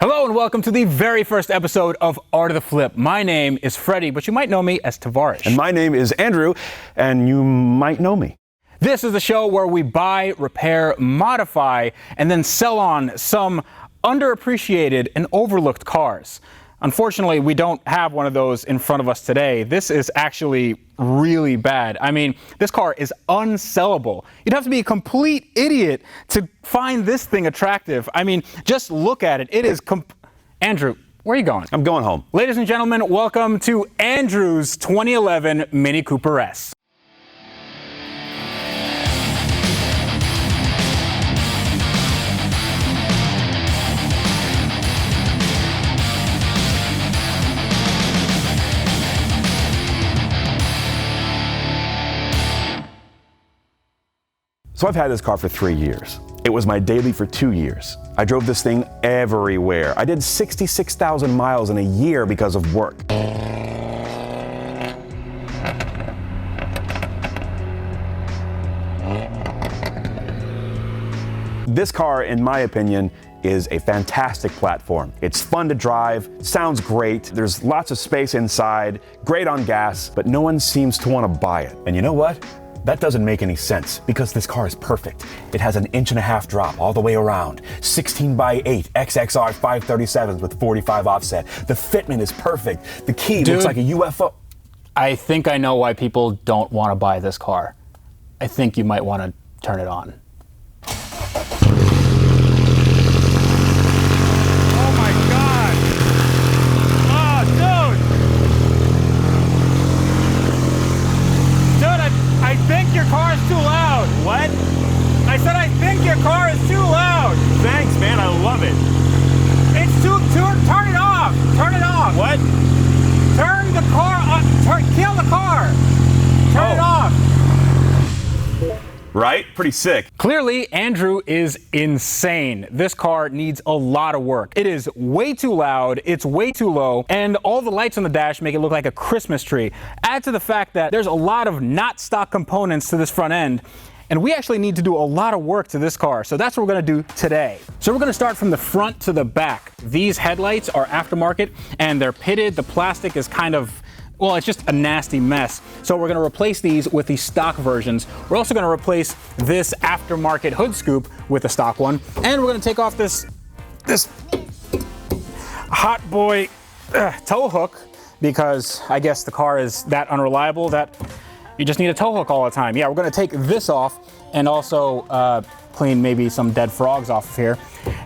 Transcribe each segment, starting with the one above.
Hello and welcome to the very first episode of Art of the Flip. My name is Freddie, but you might know me as Tavarish. And my name is Andrew, and you might know me. This is the show where we buy, repair, modify, and then sell on some underappreciated and overlooked cars. Unfortunately, we don't have one of those in front of us today. This is actually really bad. I mean, this car is unsellable. You'd have to be a complete idiot to find this thing attractive. I mean, just look at it. It is Andrew, where are you going? I'm going home. Ladies and gentlemen, welcome to Andrew's 2011 Mini Cooper S. So I've had this car for 3 years. It was my daily for 2 years. I drove this thing everywhere. I did 66,000 miles in a year because of work. This car, in my opinion, is a fantastic platform. It's fun to drive, sounds great, there's lots of space inside, great on gas, but no one seems to want to buy it. And you know what? That doesn't make any sense because this car is perfect. It has an 1.5 inch drop all the way around, 16x8 XXR 537s with 45 offset. The fitment is perfect. The key looks like a UFO. I think I know why people don't want to buy this car. I think you might want to turn it on. Oh my God! Oh, dude! I think your car is too loud. What? I said I think your car is too loud. Thanks, man, I love it. It's too turn it off. Turn it off. What? Turn the car off. Kill the car. Turn it off. Right? Pretty sick. Clearly, Andrew is insane. This car needs a lot of work. It is way too loud, it's way too low, and all the lights on the dash make it look like a Christmas tree. Add to the fact that there's a lot of not stock components to this front end, and we actually need to do a lot of work to this car. So that's what we're gonna do today. So we're gonna start from the front to the back. These headlights are aftermarket, and they're pitted. The plastic is kind of, well, it's just a nasty mess. So we're gonna replace these with the stock versions. We're also gonna replace this aftermarket hood scoop with the stock one. And we're gonna take off this hot boy tow hook, because I guess the car is that unreliable that you just need a tow hook all the time. Yeah, we're gonna take this off and also clean maybe some dead frogs off of here.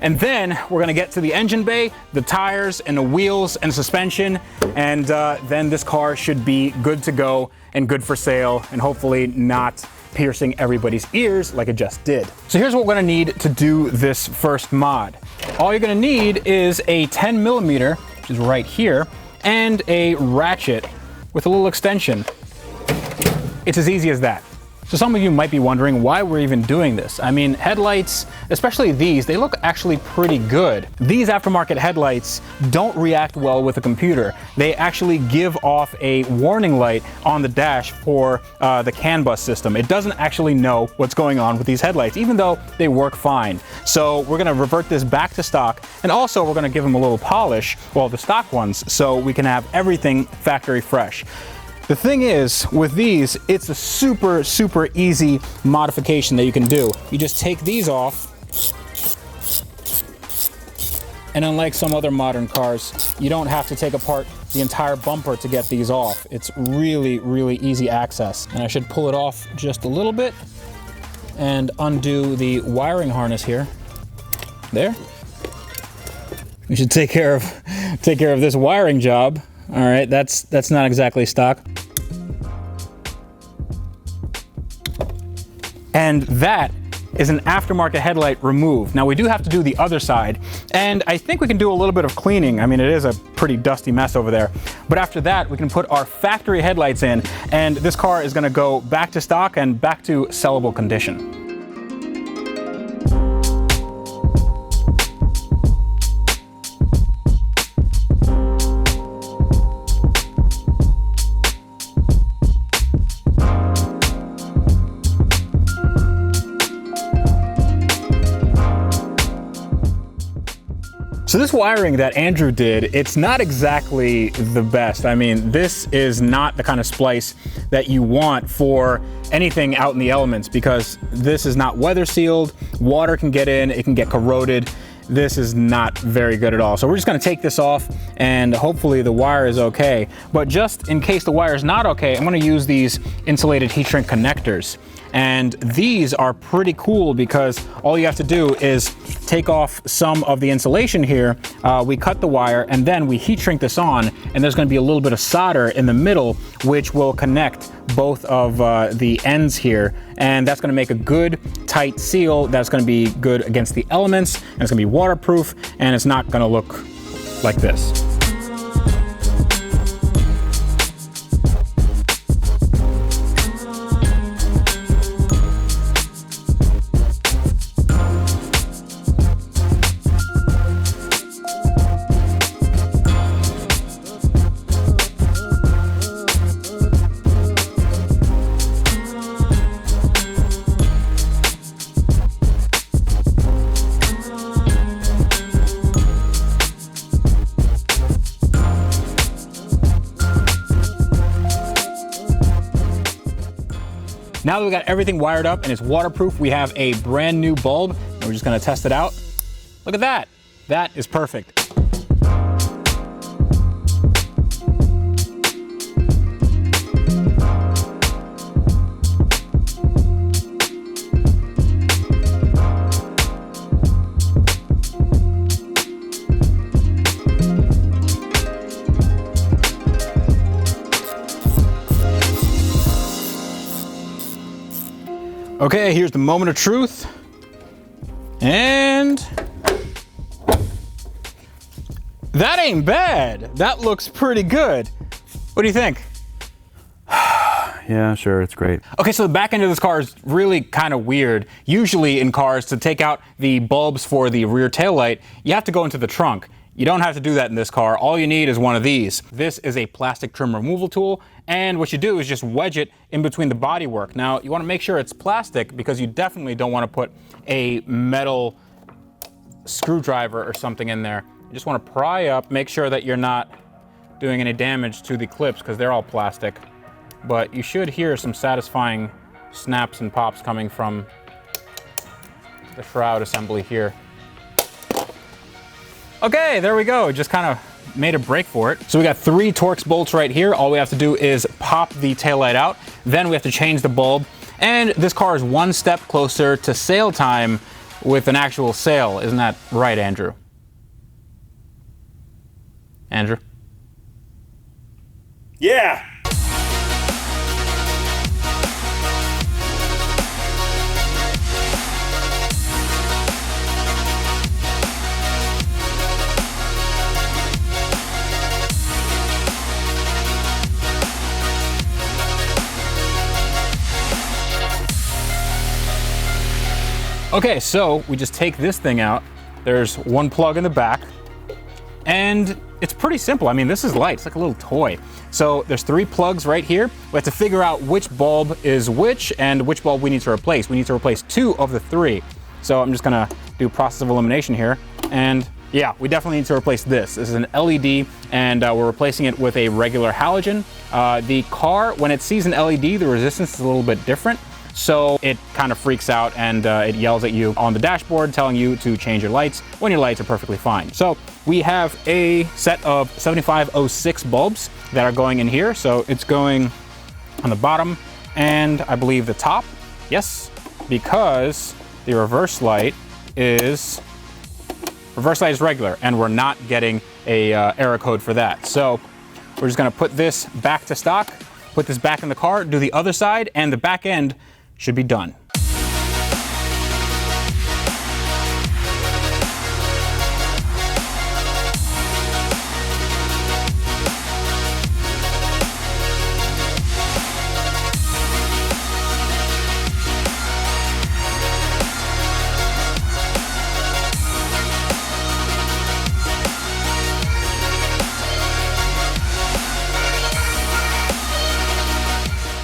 And then we're gonna get to the engine bay, the tires and the wheels and suspension, and then this car should be good to go and good for sale, and hopefully not piercing everybody's ears like it just did. So here's what we're gonna need to do this first mod. All you're gonna need is a 10mm, which is right here, and a ratchet with a little extension. It's as easy as that. So some of you might be wondering why we're even doing this. I mean, headlights, especially these, they look actually pretty good. These aftermarket headlights don't react well with a computer. They actually give off a warning light on the dash for the CAN bus system. It doesn't actually know what's going on with these headlights, even though they work fine. So we're gonna revert this back to stock, and also we're gonna give them a little polish, well, the stock ones, so we can have everything factory fresh. The thing is, with these, it's a super, super easy modification that you can do. You just take these off, and unlike some other modern cars, you don't have to take apart the entire bumper to get these off. It's really, really easy access. And I should pull it off just a little bit and undo the wiring harness here. There. We should take care of this wiring job. All right, that's not exactly stock. And that is an aftermarket headlight removed. Now we do have to do the other side, and I think we can do a little bit of cleaning. I mean, it is a pretty dusty mess over there. But after that, we can put our factory headlights in, and this car is gonna go back to stock and back to sellable condition. So this this wiring that Andrew did, it's not exactly the best. I mean, this is not the kind of splice that you want for anything out in the elements, because this is not weather sealed. Water can get in, it can get corroded. This is not very good at all. So we're just gonna take this off and hopefully the wire is okay. But just in case the wire is not okay, I'm gonna use these insulated heat shrink connectors. And these are pretty cool because all you have to do is take off some of the insulation here. We cut the wire and then we heat shrink this on, and there's gonna be a little bit of solder in the middle, which will connect both of the ends here. And that's gonna make a good tight seal that's gonna be good against the elements, and it's gonna be waterproof, and it's not gonna look like this. Now that we got everything wired up and it's waterproof, we have a brand new bulb, and we're just gonna test it out. Look at that. That is perfect. Okay, here's the moment of truth. And that ain't bad. That looks pretty good. What do you think? Yeah, sure, it's great. Okay, so the back end of this car is really kind of weird. Usually in cars, to take out the bulbs for the rear taillight, you have to go into the trunk. You don't have to do that in this car. All you need is one of these. This is a plastic trim removal tool, and what you do is just wedge it in between the bodywork. Now, you want to make sure it's plastic because you definitely don't want to put a metal screwdriver or something in there. You just want to pry up, make sure that you're not doing any damage to the clips because they're all plastic. But you should hear some satisfying snaps and pops coming from the shroud assembly here. Okay, there we go. Just kind of made a break for it. So we got 3 Torx bolts right here. All we have to do is pop the taillight out. Then we have to change the bulb. And this car is one step closer to sale time with an actual sale. Isn't that right, Andrew? Andrew? Yeah! Okay, so we just take this thing out. There's one plug in the back, and it's pretty simple. I mean, this is light, it's like a little toy. So there's 3 plugs right here. We have to figure out which bulb is which and which bulb we need to replace. We need to replace 2 of the 3. So I'm just gonna do process of elimination here. And yeah, we definitely need to replace this. This is an LED, and we're replacing it with a regular halogen. The car, when it sees an LED, the resistance is a little bit different. So it kind of freaks out and it yells at you on the dashboard telling you to change your lights when your lights are perfectly fine. So we have a set of 7506 bulbs that are going in here. So it's going on the bottom and I believe the top. Yes, because the reverse light is regular and we're not getting a error code for that. So we're just gonna put this back to stock, put this back in the car, do the other side, and the back end should be done.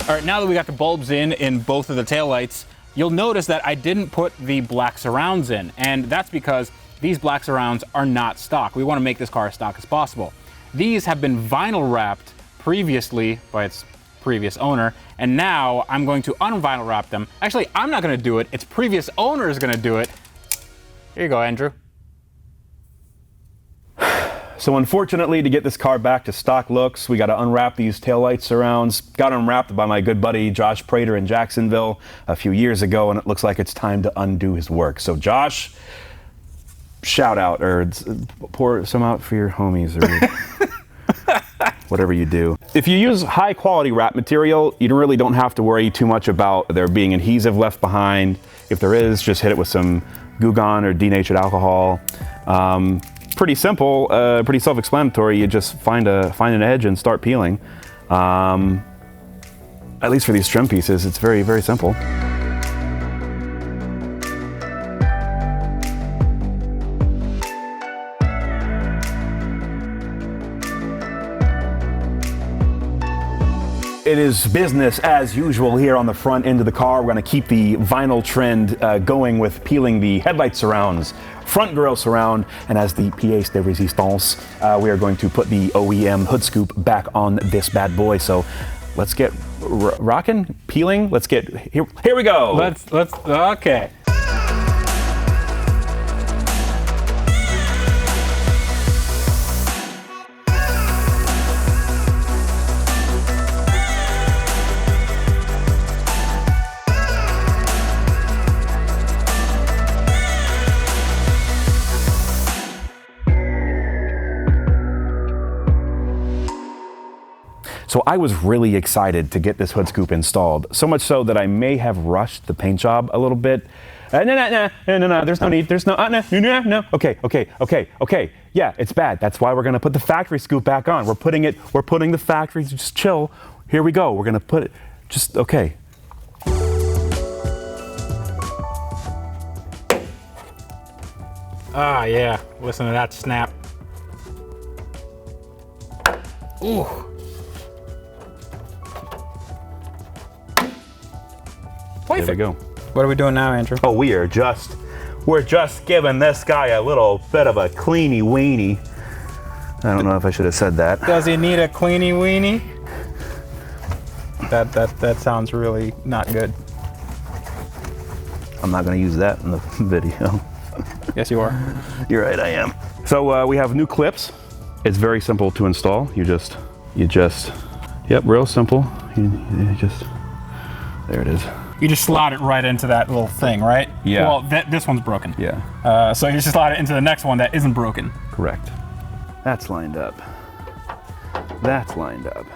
All right, now that we got the bulbs in both of the taillights, you'll notice that I didn't put the black surrounds in, and that's because these black surrounds are not stock. We want to make this car as stock as possible. These have been vinyl wrapped previously by its previous owner, and now I'm going to unvinyl wrap them. Actually, I'm not going to do it. Its previous owner is going to do it. Here you go, Andrew. So unfortunately, to get this car back to stock looks, we got to unwrap these taillight surrounds. Got them wrapped by my good buddy Josh Prater in Jacksonville a few years ago, and it looks like it's time to undo his work. So Josh, shout out, or pour some out for your homies, or whatever you do. If you use high quality wrap material, you really don't have to worry too much about there being adhesive left behind. If there is, just hit it with some Goo Gone or denatured alcohol. Pretty simple, pretty self-explanatory. You just find an edge and start peeling. At least for these trim pieces, it's very, very simple. It is business as usual here on the front end of the car. We're going to keep the vinyl trend going with peeling the headlight surrounds, front grille surround, and as the pièce de résistance, we are going to put the OEM hood scoop back on this bad boy. So let's get rocking, peeling. Let's get here we go. Let's okay. So I was really excited to get this hood scoop installed, so much so that I may have rushed the paint job a little bit. No, there's no need, no. Okay. Yeah, it's bad. That's why we're gonna put the factory scoop back on. We're putting the factory, just chill. Here we go, we're gonna put it, okay. Ah, yeah, listen to that snap. Ooh. There we go. What are we doing now, Andrew? Oh, we're just giving this guy a little bit of a cleany weenie. I don't know if I should have said that. Does he need a cleany weenie? That sounds really not good. I'm not going to use that in the video. Yes, you are. You're right, I am. So we have new clips. It's very simple to install. You just, yep, real simple. You just, there it is. You just slide it right into that little thing, right? Yeah. Well, this one's broken. Yeah. So you just slide it into the next one that isn't broken. Correct. That's lined up. That's lined up.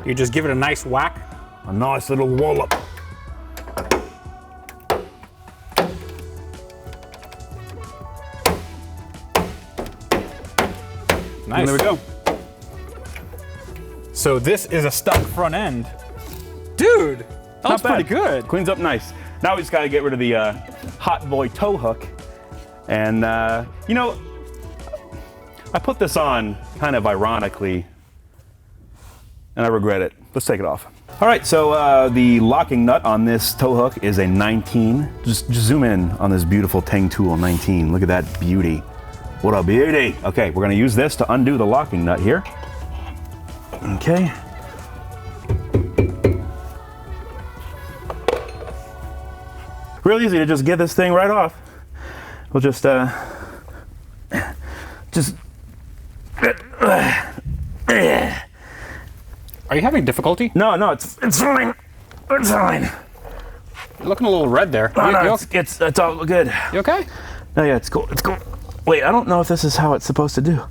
You just give it a nice whack. A nice little wallop. Nice. And there we go. So this is a stuck front end. Dude, that's pretty good. Cleans up nice. Now we just got to get rid of the hot boy tow hook. And, you know, I put this on kind of ironically, and I regret it. Let's take it off. All right, so the locking nut on this tow hook is a 19. Just zoom in on this beautiful Tang tool 19. Look at that beauty. What a beauty. Okay, we're gonna use this to undo the locking nut here. Okay. Real easy to just get this thing right off. We'll just Are you having difficulty? No, it's fine. It's fine. You're looking a little red there. It's all good. You okay? No, yeah, it's cool. It's cool. Wait, I don't know if this is how it's supposed to do.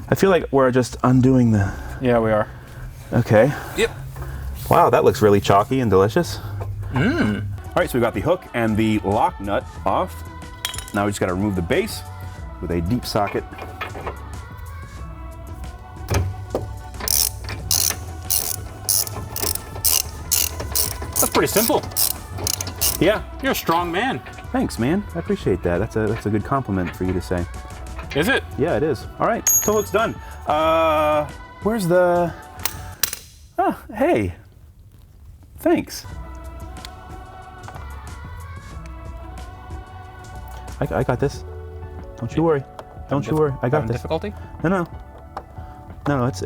I feel like we're just undoing the... Yeah, we are. Okay. Yep. Wow, that looks really chalky and delicious. Mmm. All right, so we got the hook and the lock nut off. Now we just got to remove the base with a deep socket. That's pretty simple. Yeah. You're a strong man. Thanks, man. I appreciate that. That's a good compliment for you to say. Is it? Yeah, it is. All right, tow hook's done. Where's the... Oh, hey. Thanks. I got this. Don't you worry. Don't you worry. I got this. Difficulty? No. It's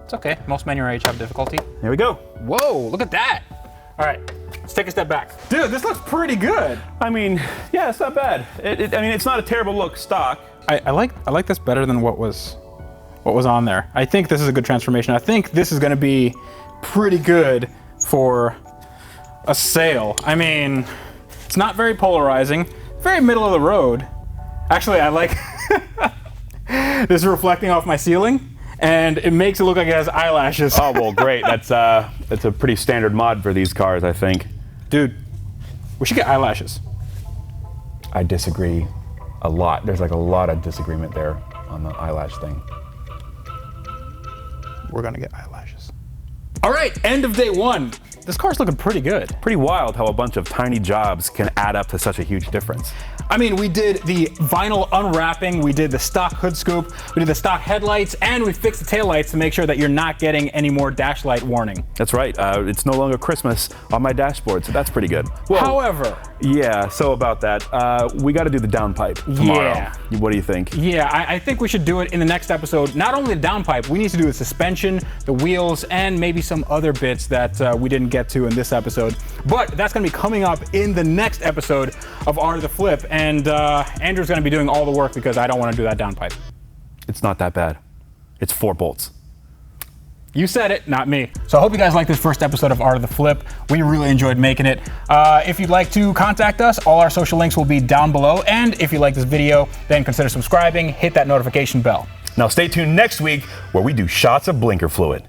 It's okay. Most men your age have difficulty. Here we go. Whoa, look at that. All right, let's take a step back. Dude, this looks pretty good. I mean, yeah, it's not bad. I mean, it's not a terrible look stock. I like this better than what was on there. I think this is a good transformation. I think this is gonna be pretty good for a sail. I mean, it's not very polarizing, very middle of the road. Actually, I like this is reflecting off my ceiling, and it makes it look like it has eyelashes. Oh, well, great. That's a pretty standard mod for these cars, I think. Dude, we should get eyelashes. I disagree a lot. There's like a lot of disagreement there on the eyelash thing. We're gonna get eyelashes. All right, end of day one. This car's looking pretty good. Pretty wild how a bunch of tiny jobs can add up to such a huge difference. I mean, we did the vinyl unwrapping, we did the stock hood scoop, we did the stock headlights, and we fixed the taillights to make sure that you're not getting any more dash light warning. That's right. It's no longer Christmas on my dashboard, so that's pretty good. Well, however, yeah, so about that, we got to do the downpipe tomorrow. Yeah. What do you think? Yeah, I think we should do it in the next episode. Not only the downpipe, we need to do the suspension, the wheels, and maybe some other bits that we didn't get to in this episode. But that's going to be coming up in the next episode of Art of the Flip. And Andrew's going to be doing all the work because I don't want to do that downpipe. It's not that bad. It's 4 bolts. You said it, not me. So I hope you guys like this first episode of Art of the Flip. We really enjoyed making it. If you'd like to contact us, all our social links will be down below. And if you like this video, then consider subscribing, hit that notification bell. Now stay tuned next week where we do shots of blinker fluid.